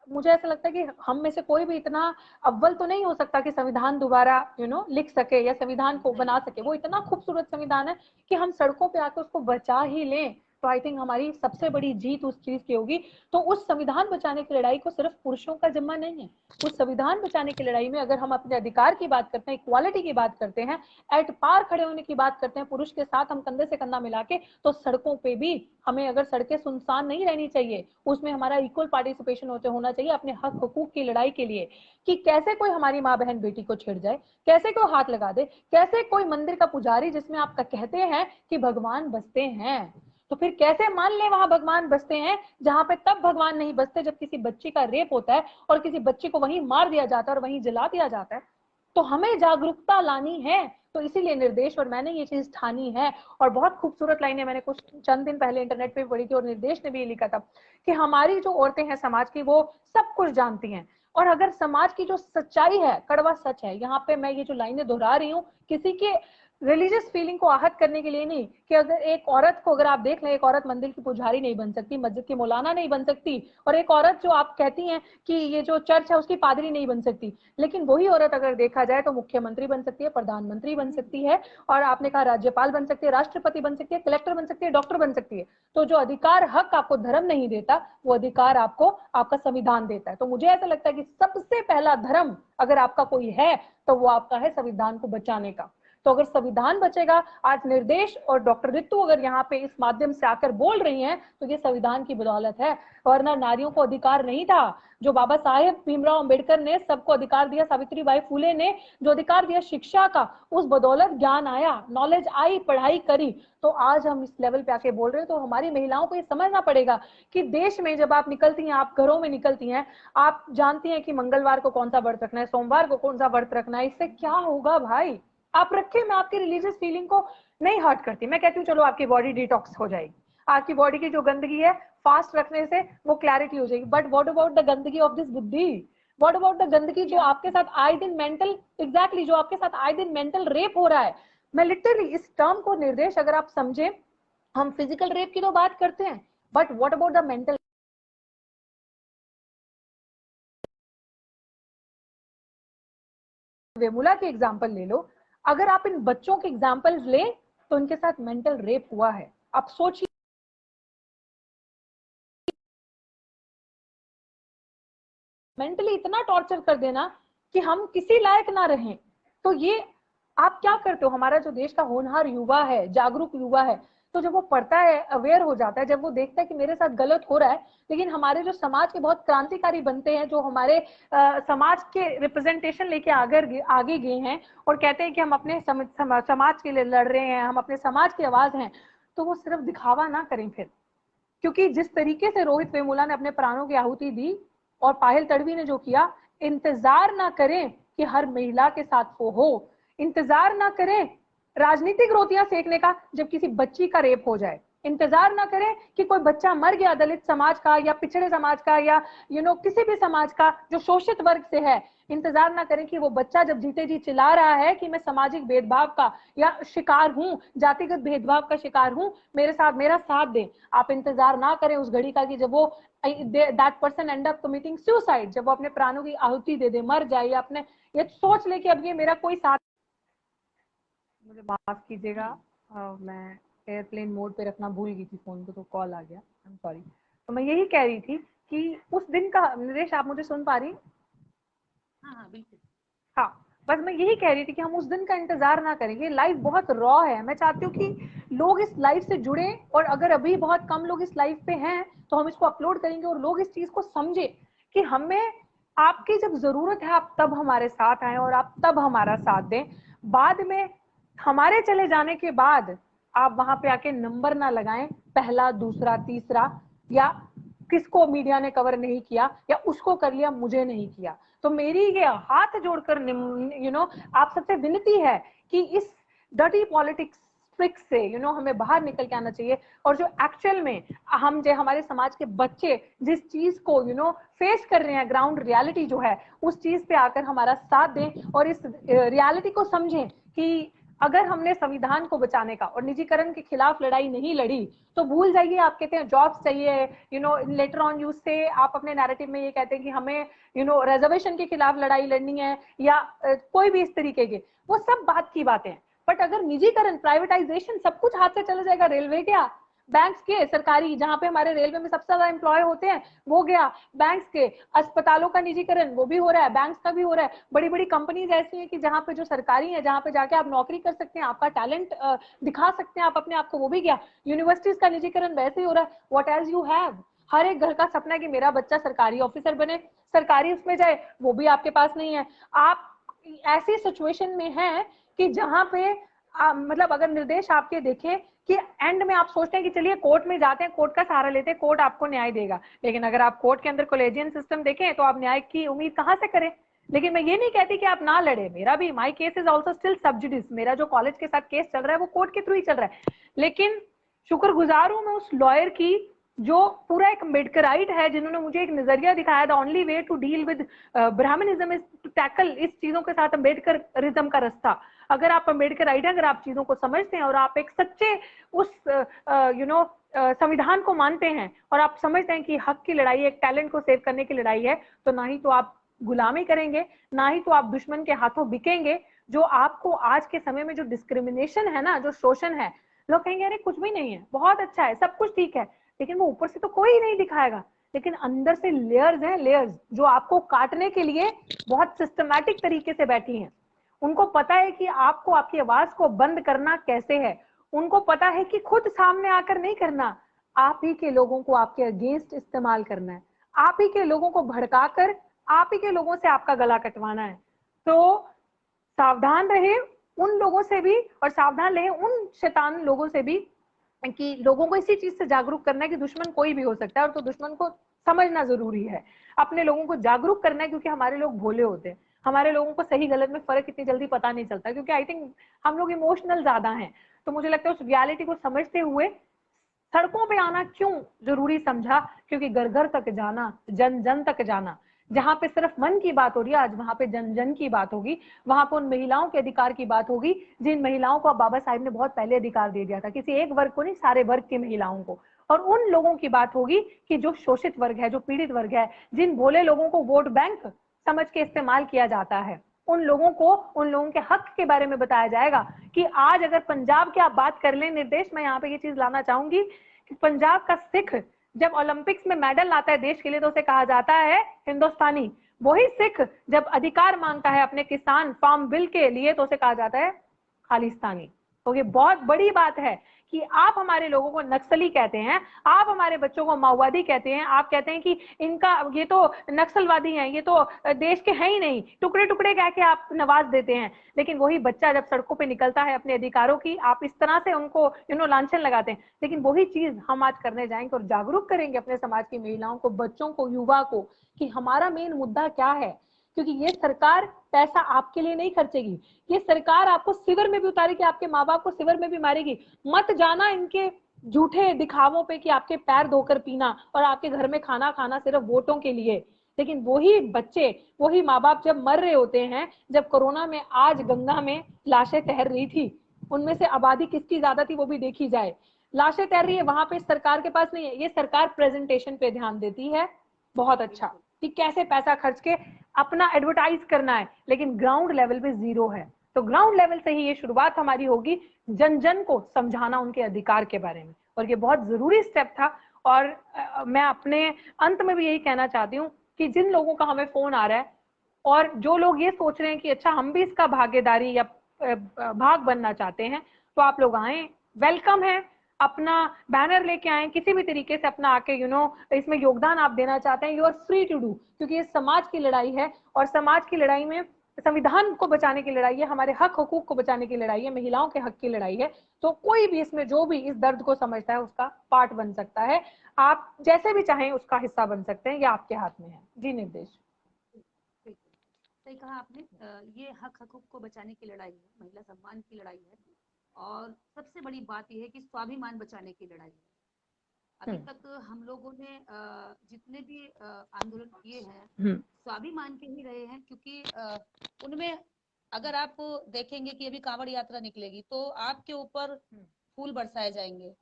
मुझे ऐसा लगता है कि हम में से कोई भी इतना अव्वल तो नहीं हो सकता कि संविधान दोबारा लिख सके या संविधान को नहीं, बना सके। वो इतना खूबसूरत संविधान है कि हम सड़कों पे आकर उसको बचा ही लें, तो आई थिंक हमारी सबसे बड़ी जीत उस चीज की होगी। तो उस संविधान बचाने की लड़ाई को सिर्फ पुरुषों का जिम्मा नहीं है। उस संविधान बचाने की लड़ाई में अगर हम अपने अधिकार की बात करते हैं, इक्वालिटी की बात करते हैं, एट पार खड़े होने की बात करते हैं, पुरुष के साथ हम कंधे से कंधा मिला के, तो सड़कों पे भी हमें, अगर सड़कें सुनसान नहीं रहनी चाहिए, उसमें हमारा इक्वल पार्टिसिपेशन होना चाहिए अपने हक हकूक की लड़ाई के लिए। कि कैसे कोई हमारी माँ बहन बेटी को छेड़ जाए, कैसे कोई हाथ लगा दे, कैसे कोई मंदिर का पुजारी जिसमें आप कहते हैं कि भगवान बसते हैं, तो फिर कैसे मान ले वहां भगवान बसते हैं, जहां पे तब भगवान नहीं बसते जब किसी बच्ची का रेप होता है और किसी बच्ची को वहीं मार दिया जाता है और वहीं जला दिया जाता है। तो हमें जागरूकता लानी है। तो इसीलिए निर्देश और मैंने ये चीज ठानी है। और बहुत खूबसूरत लाइनें मैंने कुछ चंद दिन पहले इंटरनेट पे पढ़ी थी, और निर्देश ने भी ये लिखा था कि हमारी जो औरतें हैं समाज की, वो सब कुछ जानती हैं, और अगर समाज की जो सच्चाई है, कड़वा सच है, यहाँ पे मैं ये जो लाइनें दोहरा रही हूँ, किसी के रिलीजियस फीलिंग को आहत करने के लिए नहीं, कि अगर एक औरत को अगर आप देख लें, एक औरत मंदिर की पुजारी नहीं बन सकती, मस्जिद की मौलाना नहीं बन सकती, और एक औरत जो आप कहती हैं कि ये जो चर्च है उसकी पादरी नहीं बन सकती, लेकिन वही औरत अगर देखा जाए तो मुख्यमंत्री बन सकती है, प्रधानमंत्री बन सकती है, और आपने कहा राज्यपाल बन सकती है, राष्ट्रपति बन सकती है, कलेक्टर बन सकती है, डॉक्टर बन सकती है। तो जो अधिकार हक आपको धर्म नहीं देता, वो अधिकार आपको आपका संविधान देता है। तो मुझे ऐसा लगता है कि सबसे पहला धर्म अगर आपका कोई है तो वो आपका है संविधान को बचाने का। तो अगर संविधान बचेगा, आज निर्देश और डॉक्टर रितु अगर यहाँ पे इस माध्यम से आकर बोल रही हैं तो ये संविधान की बदौलत है, वरना नारियों को अधिकार नहीं था। जो बाबा साहेब भीमराव अंबेडकर ने सबको अधिकार दिया, सावित्रीबाई फुले ने जो अधिकार दिया शिक्षा का, उस बदौलत ज्ञान आया, नॉलेज आई, पढ़ाई करी, तो आज हम इस लेवल पे आके बोल रहे हैं। तो हमारी महिलाओं को ये समझना पड़ेगा कि देश में जब आप निकलती हैं, आप घरों में निकलती हैं, आप जानती हैं कि मंगलवार को कौन सा व्रत रखना है, सोमवार को कौन सा व्रत रखना है, इससे क्या होगा भाई? आप रखे, मैं आपकी रिलीजियस फीलिंग को नहीं हर्ट करती, मैं कहती हूँ चलो आपकी बॉडी डिटॉक्स हो जाएगी, आपकी बॉडी की जो गंदगी है फास्ट रखने से वो क्लैरिटी हो जाएगी। बट व्हाट अबाउट द गंदगी ऑफ दिस बुद्धि? व्हाट अबाउट द गंदगी जो आपके साथ आए दिन मेंटल, एग्जैक्टली जो आपके साथ आए दिन मेंटल रेप हो रहा है? मैं लिटरली इस टर्म को निर्देश अगर आप समझे, हम फिजिकल रेप की तो बात करते हैं, but what about the mental? Vemula के एग्जाम्पल ले लो, अगर आप इन बच्चों के एग्जाम्पल लें तो इनके साथ मेंटल रेप हुआ है। आप सोचिए, मेंटली इतना टॉर्चर कर देना कि हम किसी लायक ना रहें। तो ये आप क्या करते हो? हमारा जो देश का होनहार युवा है, जागरूक युवा है, तो जब वो पढ़ता है, अवेयर हो जाता है, जब वो देखता है कि मेरे साथ गलत हो रहा है, लेकिन हमारे जो समाज के बहुत क्रांतिकारी बनते हैं, जो हमारे समाज के रिप्रेजेंटेशन लेके आगे गए हैं और कहते हैं कि हम अपने समाज के लिए लड़ रहे हैं, हम अपने समाज की आवाज हैं, तो वो सिर्फ दिखावा ना करें फिर। क्योंकि जिस तरीके से रोहित वेमुला ने अपने प्राणों की आहुति दी और पायल तड़वी ने जो किया, इंतजार ना करें कि हर महिला के साथ वो हो, इंतजार ना करें राजनीतिक रोटियां सेकने का जब किसी बच्ची का रेप हो जाए, इंतजार ना करें कि कोई बच्चा मर गया दलित समाज का या पिछड़े समाज का या किसी भी समाज का जो शोषित वर्ग से है, इंतजार ना करें कि वो बच्चा जब जीते जी चिल्ला रहा है कि मैं सामाजिक भेदभाव का या शिकार हूं, जातिगत भेदभाव का शिकार हूं, मेरे साथ मेरा साथ दें। आप इंतजार ना करें उस घड़ी का कि जब वो that person and up committing suicide, जब वो अपने प्राणों की आहुति दे दे, मर जाए, या अपने ये सोच ले कि अब ये मेरा कोई साथ। मुझे माफ कीजिएगा, मैं एयरप्लेन मोड पे रखना भूल गई थी फोन को, तो कॉल आ गया, आई एम सॉरी। तो मैं यही कह रही थी कि उस दिन का, निदेश आप मुझे सुन पा रही? हाँ हाँ बिल्कुल। हाँ, बस मैं यही कह रही थी कि हम उस दिन का इंतजार ना करेंगे। लाइफ बहुत रॉ है, मैं चाहती हूँ कि लोग इस लाइफ से जुड़े, और अगर अभी बहुत कम लोग इस लाइफ पे हैं तो हम इसको अपलोड करेंगे और लोग इस चीज को समझे कि हमें आपकी जब जरूरत है आप तब हमारे साथ आए और आप तब हमारा साथ दें। बाद में हमारे चले जाने के बाद आप वहां पे आके नंबर ना लगाएं, पहला, दूसरा, तीसरा, या किसको मीडिया ने कवर नहीं किया या उसको कर लिया, मुझे नहीं किया। तो मेरी ये हाथ जोड़कर आप सबसे विनती है कि इस डर्टी पॉलिटिक्स ट्रिक से हमें बाहर निकल के आना चाहिए, और जो एक्चुअल में हम जो हमारे समाज के बच्चे जिस चीज को फेस कर रहे हैं, ग्राउंड रियलिटी जो है, उस चीज पे आकर हमारा साथ दें और इस रियलिटी को समझें कि अगर हमने संविधान को बचाने का और निजीकरण के खिलाफ लड़ाई नहीं लड़ी तो भूल जाइए, आप कहते हैं जॉब्स चाहिए, लेटर ऑन यूज से आप अपने नैरेटिव में ये कहते हैं कि हमें रिजर्वेशन के खिलाफ लड़ाई लड़नी है, या कोई भी इस तरीके के, वो सब बात की बातें हैं। बट अगर निजीकरण, प्राइवेटाइजेशन, सब कुछ हाथ से चला जाएगा, रेलवे क्या, बैंक्स के सरकारी, जहां पे हमारे रेलवे में सबसे ज्यादा एम्प्लॉय होते हैं वो गया, बैंक्स के, अस्पतालों का निजीकरण वो भी हो रहा है, बैंक्स का भी हो रहा है, बड़ी बड़ी कंपनीज ऐसी है कि जहां पे जो सरकारी है, जहां पे जाके आप नौकरी कर सकते हैं, आपका टैलेंट दिखा सकते हैं आप अपने आप को, वो भी गया। यूनिवर्सिटीज का निजीकरण वैसे ही हो रहा है। What else you have? हर एक घर का सपना है कि मेरा बच्चा सरकारी ऑफिसर बने, सरकारी उसमें जाए, वो भी आपके पास नहीं है। आप ऐसी सिचुएशन में है कि जहां पे मतलब अगर निर्देश आपके देखे कि एंड में आप सोचते हैं कि चलिए कोर्ट में जाते हैं, कोर्ट का सहारा लेते हैं, कोर्ट आपको न्याय देगा, लेकिन अगर आप कोर्ट के अंदर कॉलेजियन सिस्टम देखें तो आप न्याय की उम्मीद कहां से करें? लेकिन मैं ये नहीं कहती कि आप ना लड़े, मेरा भी my case is also still सब जुडिस, मेरा जो कॉलेज के साथ केस चल रहा है वो कोर्ट के थ्रू ही चल रहा है, लेकिन शुक्रगुजार हूं मैं उस लॉयर की जो पूरा एक अम्बेडकराइट है, जिन्होंने मुझे एक नजरिया दिखाया, the only way to deal with Brahminism is to tackle इस चीजों के साथ अम्बेडकरिज्म का रास्ता। अगर आप अम्बेडकराइट है, अगर आप चीजों को समझते हैं और आप एक सच्चे उस संविधान को मानते हैं और आप समझते हैं कि हक की लड़ाई एक टैलेंट को सेव करने की लड़ाई है, तो ना ही तो आप गुलामी करेंगे, ना ही तो आप दुश्मन के हाथों बिकेंगे। जो आपको आज के समय में जो डिस्क्रिमिनेशन है ना, जो शोषण है, लोग कहेंगे अरे कुछ भी नहीं है, बहुत अच्छा है, सब कुछ ठीक है, लेकिन वो ऊपर से तो कोई नहीं दिखाएगा, लेकिन अंदर से लेयर्स हैं, लेयर्स जो आपको काटने के लिए बहुत सिस्टमैटिक तरीके से बैठी हैं। उनको पता है कि आपको आपकी आवाज को बंद करना कैसे है। उनको पता है कि खुद सामने आकर नहीं करना, आप ही के लोगों को आपके अगेंस्ट इस्तेमाल करना है, आप ही के लोगों को भड़काकर आप ही के लोगों से आपका गला कटवाना है। तो सावधान रहे उन लोगों से भी, और सावधान रहे उन शैतान लोगों से भी, कि लोगों को इसी चीज से जागरूक करना है कि दुश्मन कोई भी हो सकता है, और तो दुश्मन को समझना जरूरी है। अपने लोगों को जागरूक करना है, क्योंकि हमारे लोग भोले होते हैं, हमारे लोगों को सही गलत में फर्क इतनी जल्दी पता नहीं चलता, क्योंकि आई थिंक हम लोग इमोशनल ज्यादा हैं। तो मुझे लगता है उस रियलिटी को समझते हुए सड़कों पे आना क्यों जरूरी समझा, क्योंकि घर घर तक जाना, जन जन तक जाना, जहां पे सिर्फ मन की बात हो रही है, आज वहां पे जन जन की बात होगी, वहां पे उन महिलाओं के अधिकार की बात होगी, जिन महिलाओं को बाबा साहिब ने बहुत पहले अधिकार दे दिया था, किसी एक वर्ग को नहीं, सारे वर्ग की महिलाओं को। और उन लोगों की बात होगी कि जो शोषित वर्ग है, जो पीड़ित वर्ग है, जिन भोले लोगों को वोट बैंक समझ के इस्तेमाल किया जाता है, उन लोगों को, उन लोगों के हक के बारे में बताया जाएगा। कि आज अगर पंजाब की आप बात कर लें, निर्देश मैं यहाँ पे ये चीज लाना चाहूंगी कि पंजाब का सिख जब ओलंपिक्स में मेडल लाता है देश के लिए, तो उसे कहा जाता है हिंदुस्तानी। वही सिख जब अधिकार मांगता है अपने किसान फार्म बिल के लिए, तो उसे कहा जाता है खालिस्तानी। तो ये बहुत बड़ी बात है कि आप हमारे लोगों को नक्सली कहते हैं, आप हमारे बच्चों को माओवादी कहते हैं, आप कहते हैं कि इनका ये तो नक्सलवादी हैं, ये तो देश के हैं ही नहीं, टुकड़े टुकड़े कह के आप नवाज देते हैं। लेकिन वही बच्चा जब सड़कों पे निकलता है अपने अधिकारों की, आप इस तरह से उनको लांछन लगाते हैं। लेकिन वही चीज हम आज करने जाएंगे और जागरूक करेंगे अपने समाज की महिलाओं को, बच्चों को, युवा को, कि हमारा मेन मुद्दा क्या है। क्योंकि ये सरकार पैसा आपके लिए नहीं खर्चेगी, ये सरकार आपको सिवर में भी उतारेगी, आपके माँ बाप को सिवर में भी मारेगी। मत जाना इनके झूठे दिखावों पे कि आपके पैर धोकर पीना और आपके घर में खाना खाना सिर्फ वोटों के लिए। लेकिन वही बच्चे, वही माँ बाप जब मर रहे होते हैं, जब कोरोना में आज गंगा में लाशें तैर रही थी, उनमें से आबादी किसकी ज्यादा थी वो भी देखी जाए, लाशें तैर रही है, वहां पे सरकार के पास नहीं है। ये सरकार प्रेजेंटेशन पे ध्यान देती है, बहुत अच्छा, कि कैसे पैसा खर्च के अपना एडवर्टाइज करना है, लेकिन ग्राउंड लेवल पे जीरो है। तो ग्राउंड लेवल से ही ये शुरुआत हमारी होगी, जन जन को समझाना उनके अधिकार के बारे में, और ये बहुत जरूरी स्टेप था। और मैं अपने अंत में भी यही कहना चाहती हूँ कि जिन लोगों का हमें फोन आ रहा है, और जो लोग ये सोच रहे हैं कि अच्छा हम भी इसका भागीदारी या भाग बनना चाहते हैं, तो आप लोग आए, वेलकम है। अपना बैनर लेके आए, किसी भी तरीके से अपना आके इसमें योगदान आप देना चाहते हैं, you are free to do, क्योंकि ये समाज की लड़ाई है, और समाज की लड़ाई में संविधान को बचाने की लड़ाई है, हमारे हक हकूक को बचाने की लड़ाई है, महिलाओं के हक की लड़ाई है। तो कोई भी इसमें जो भी इस दर्द को समझता है उसका पार्ट बन सकता है। आप जैसे भी चाहें उसका हिस्सा बन सकते हैं, ये आपके हाथ में है। जी निर्देश। सही कहा आपने। ये हक हकूक को बचाने की लड़ाई है, महिला सम्मान की लड़ाई है, और सबसे बड़ी बात यह है कि स्वाभिमान बचाने की लड़ाई है। अभी तक हम लोगों ने जितने भी आंदोलन किए हैं, स्वाभिमान के ही रहे हैं, क्योंकि उनमें अगर आप देखेंगे कि अभी कांवड़ यात्रा निकलेगी तो आपके ऊपर फूल बरसाए जाएंगे,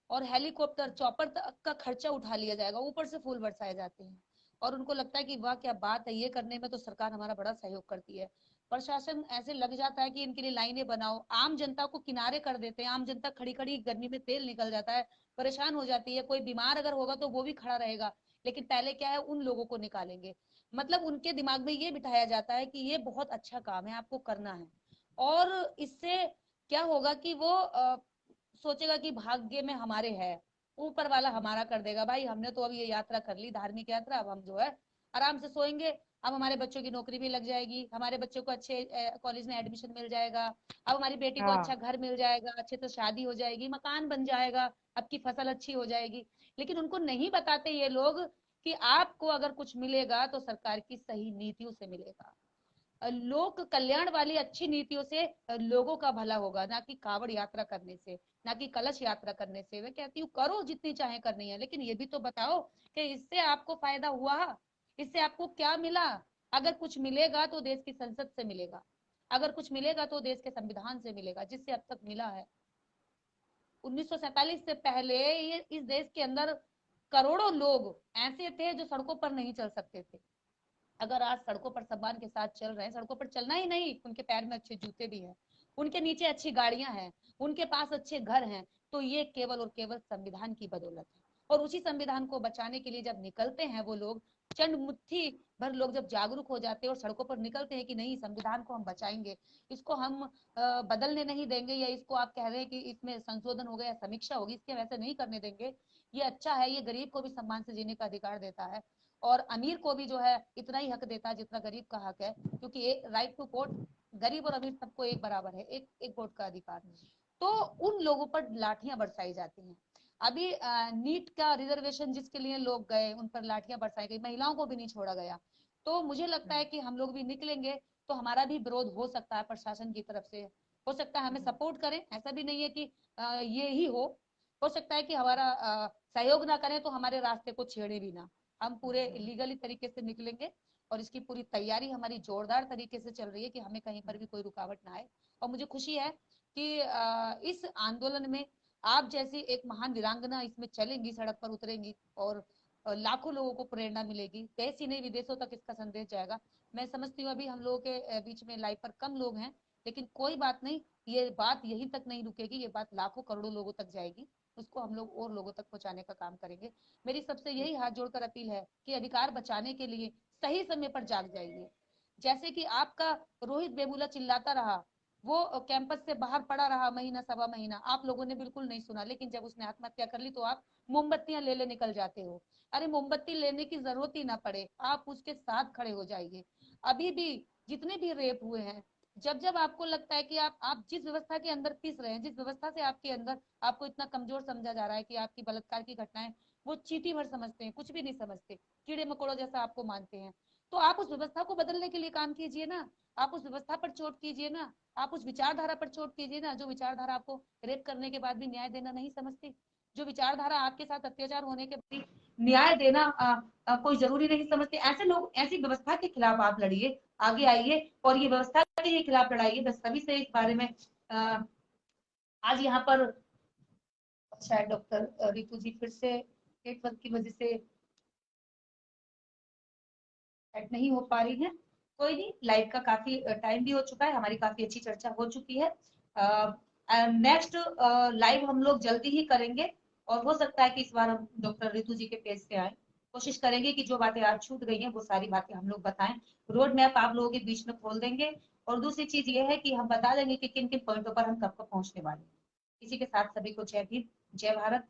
और हेलीकॉप्टर चॉपर तक का खर्चा उठा लिया जाएगा, ऊपर से फूल बरसाए जाते हैं, और उनको लगता है कि वाह क्या बात है, ये करने में तो सरकार हमारा बड़ा सहयोग करती है। प्रशासन ऐसे लग जाता है कि इनके लिए लाइनें बनाओ, आम जनता को किनारे कर देते हैं, आम जनता खड़ी खड़ी गर्मी में तेल निकल जाता है, परेशान हो जाती है, कोई बीमार अगर होगा तो वो भी खड़ा रहेगा, लेकिन पहले क्या है, उन लोगों को निकालेंगे। मतलब उनके दिमाग में ये बिठाया जाता है कि ये बहुत अच्छा काम है, आपको करना है। और इससे क्या होगा कि वो सोचेगा कि भाग्य में हमारे है, ऊपर वाला हमारा कर देगा, भाई हमने तो अब ये यात्रा कर ली, धार्मिक यात्रा, अब हम जो है आराम से सोएंगे, अब हमारे बच्चों की नौकरी भी लग जाएगी, हमारे बच्चों को अच्छे कॉलेज में एडमिशन मिल जाएगा, अब हमारी बेटी को अच्छा घर मिल जाएगा, अच्छे से शादी हो जाएगी, मकान बन जाएगा, अब की फसल अच्छी हो जाएगी। लेकिन उनको नहीं बताते ये लोग कि आपको अगर कुछ मिलेगा तो सरकार की सही नीतियों से मिलेगा। लोक कल्याण वाली अच्छी नीतियों से लोगों का भला होगा, ना कि कावड़ यात्रा करने से, ना कि कलश यात्रा करने से। मैं कहती हूँ करो जितनी चाहे करनी है, लेकिन ये भी तो बताओ कि इससे आपको फायदा हुआ, इससे आपको क्या मिला। अगर कुछ मिलेगा तो देश की संसद से मिलेगा, अगर कुछ मिलेगा तो देश के संविधान से मिलेगा, जिससे अब तक मिला है। 1947 से पहले ये इस देश के अंदर करोड़ों लोग ऐसे थे जो सड़कों पर नहीं चल सकते थे। अगर आज सड़कों पर सम्मान के साथ चल रहे हैं, सड़कों पर चलना ही नहीं, उनके पैर में अच्छे जूते भी हैं, उनके नीचे अच्छी गाड़ियां हैं, उनके पास अच्छे घर हैं, तो ये केवल और केवल संविधान की बदौलत है। और उसी संविधान को बचाने के लिए जब निकलते हैं वो लोग, चंद मुट्ठी भर लोग जब जागरूक हो जाते हैं और सड़कों पर निकलते हैं कि नहीं, संविधान को हम बचाएंगे, इसको हम बदलने नहीं देंगे, या इसको आप कह रहे हैं कि इसमें संशोधन होगा या समीक्षा होगी, इसके वैसे नहीं करने देंगे, ये अच्छा है, ये गरीब को भी सम्मान से जीने का अधिकार देता है, और अमीर को भी जो है इतना ही हक देता है जितना गरीब का हक है, क्योंकि एक राइट टू वोट गरीब और अमीर सबको एक बराबर है, एक एक वोट का अधिकार। तो उन लोगों पर लाठियां बरसाई जाती हैं। अभी नीट का रिजर्वेशन जिसके लिए लोग गए, उन पर लाठियां बरसाई गई, महिलाओं को भी नहीं छोड़ा गया। तो मुझे लगता है कि हम लोग भी निकलेंगे तो हमारा भी विरोध हो सकता है प्रशासन की तरफ से, हो सकता है हमें सपोर्ट करें, ऐसा भी नहीं है कि ये ही हो सकता है कि हमारा सहयोग ना करें तो हमारे रास्ते को छेड़े भी ना। हम पूरे लीगली तरीके से निकलेंगे, और इसकी पूरी तैयारी हमारी जोरदार तरीके से चल रही है कि हमें कहीं पर भी कोई रुकावट ना आए। और मुझे खुशी है कि इस आंदोलन में आप जैसी एक महान वीरांगना इसमें चलेंगी, सड़क पर उतरेंगी, और लाखों लोगों को प्रेरणा मिलेगी, देश ही नहीं विदेशों तक इसका संदेश जाएगा। मैं समझती हूँ अभी हम लोगों के बीच में लाइव पर कम लोग हैं, लेकिन कोई बात नहीं, ये बात यहीं तक नहीं रुकेगी, ये बात लाखों करोड़ों लोगों तक जाएगी, उसको हम लोग और लोगों तक पहुंचाने का काम करेंगे। मेरी सबसे यही हाथ जोड़कर अपील है कि अधिकार बचाने के लिए सही समय पर जाग जाइए। जैसे कि आपका रोहित बेबुला चिल्लाता रहा, वो कैंपस से बाहर पड़ा रहा महीना सवा महीना, आप लोगों ने बिल्कुल नहीं सुना, लेकिन जब उसने आत्महत्या कर ली तो आप मोमबत्तियां ले ले निकल जाते हो। अरे मोमबत्ती लेने की जरूरत ही ना पड़े, आप उसके साथ खड़े हो जाइए। अभी भी जितने भी रेप हुए हैं, जब जब आपको लगता है कि आप जिस व्यवस्था के अंदर पिस रहे हैं, जिस व्यवस्था से आपके अंदर आपको इतना कमजोर समझा जा रहा है कि आपकी बलात्कार की घटनाएं वो चीटी भर समझते हैं, कुछ भी नहीं समझते, कीड़े मकोड़ों जैसा आपको मानते हैं, तो आप उस व्यवस्था को बदलने के लिए काम कीजिए ना। आप उस व्यवस्था पर चोट कीजिए ना, आप उस विचारधारा पर चोट कीजिए ना, जो विचारधारा आपको रेप करने के बाद भी न्याय देना नहीं समझती, जो विचारधारा आपके साथ अत्याचार होने के बाद न्याय देना कोई जरूरी नहीं समझते। ऐसे लोग, ऐसी व्यवस्था के खिलाफ आप लड़िए, आगे आइए और ये व्यवस्था के खिलाफ लड़ाइए। बस सभी से इस बारे में आज यहाँ पर शायद डॉक्टर रितु जी फिर से नेटवर्क की वजह से ऐड नहीं हो पा रही है। कोई नहीं, लाइव का काफी टाइम भी हो चुका है, हमारी काफी अच्छी चर्चा हो चुकी है। नेक्स्ट लाइव हम लोग जल्दी ही करेंगे, और हो सकता है कि इस बार हम डॉक्टर रितु जी के पेज से आए, कोशिश करेंगे कि जो बातें आज छूट गई हैं वो सारी बातें हम लोग बताएं, रोड मैप आप लोगों के बीच में खोल देंगे। और दूसरी चीज ये है कि हम बता देंगे कि किन किन पॉइंटों पर हम कब कब पहुंचने वाले हैं। इसी के साथ सभी को जय भीम, जय भारत।